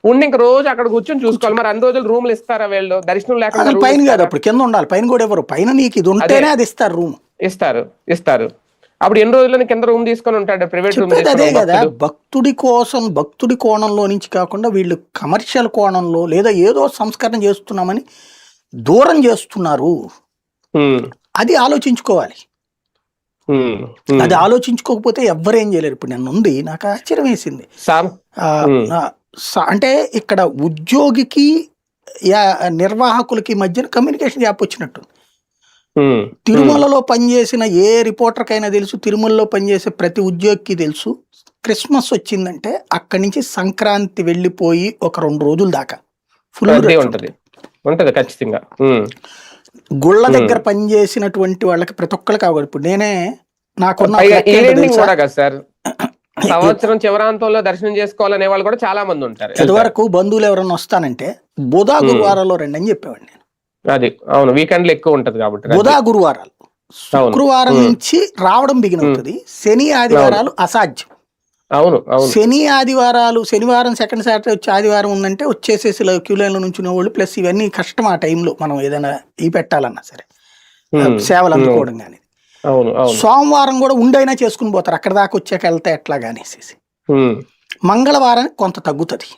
ఉండి ఇంక రోజు అక్కడ కూర్చొని చూసుకోవాలి. మరి అన్ని రోజులు రూమ్లు ఇస్తారా వీళ్ళు? దర్శనం లేకుండా అసలు పైన కాదు, అప్పుడు కింద ఉండాలి. పైన కూడా ఎవరు, పైన నీకు ఇది ఉంటేనే అది ఇస్తారు రూమ్. ఇస్తారు. అప్పుడు ఎన్ని రోజులని కింద రూమ్ తీసుకొని ఉంటాడు, ప్రైవేట్ రూమ్? అదే కదా, భక్తుడి కోణంలో నుంచి కాకుండా వీళ్ళు కమర్షియల్ కోణంలో లేదా ఏదో సంస్కరణ చేస్తున్నామని దూరం చేస్తున్నారు. అది ఆలోచించుకోవాలి. అది ఆలోచించుకోకపోతే ఎవ్వరేం చేయలేరు. ఇప్పుడు నేను ఉంది, నాకు ఆశ్చర్యం వేసింది. అంటే ఇక్కడ ఉద్యోగికి నిర్వాహకులకి మధ్యన కమ్యూనికేషన్ గ్యాప్ వచ్చినట్టు. తిరుమలలో పనిచేసిన ఏ రిపోర్టర్కైనా తెలుసు, తిరుమలలో పనిచేసే ప్రతి ఉద్యోగికి తెలుసు, క్రిస్మస్ వచ్చిందంటే అక్కడి నుంచి సంక్రాంతి వెళ్ళిపోయి ఒక 2 రోజుల దాకా ఫుల్ ఉంటది ఖచ్చితంగా. గుళ్ళ దగ్గర పనిచేసినటువంటి వాళ్ళకి ప్రతి ఒక్కరికి కావాలి. ఇప్పుడు నేనే నాకున్న సంవత్సరం చివరాంతంలో దర్శనం చేసుకోవాలనే వాళ్ళు కూడా చాలా మంది ఉంటారు. ఇదివరకు బంధువులు ఎవరన్నా వస్తానంటే బుధ గురువారాల్లో రండి అని చెప్పేవాడిని నేను. అది అవును, వీకెండ్ లో ఎక్కువ ఉంటది కాబట్టి. బుధ గురువారాలు, శుక్రవారం నుంచి రావడం బిగిన్ అవుతుంది. శని ఆదివారాలు అసాధ్యం. అవును. శని ఆదివారాలు, శనివారం సెకండ్ సాటర్డే వచ్చి ఆదివారం ఉందంటే వచ్చేసేసి క్యూ లైన్ లో నుంచునే వాళ్ళు, ప్లస్ ఇవన్నీ కష్టం ఆ టైంలో మనం ఏదైనా పెట్టాలన్నా సరే, సేవలు అందుకోవడం కానీ. సోమవారం కూడా ఉండైనా చేసుకుని పోతారు, అక్కడ దాకా వచ్చాక వెళ్తే ఎట్లాగా అనేసి. మంగళవారానికి కొంత తగ్గుతుంది.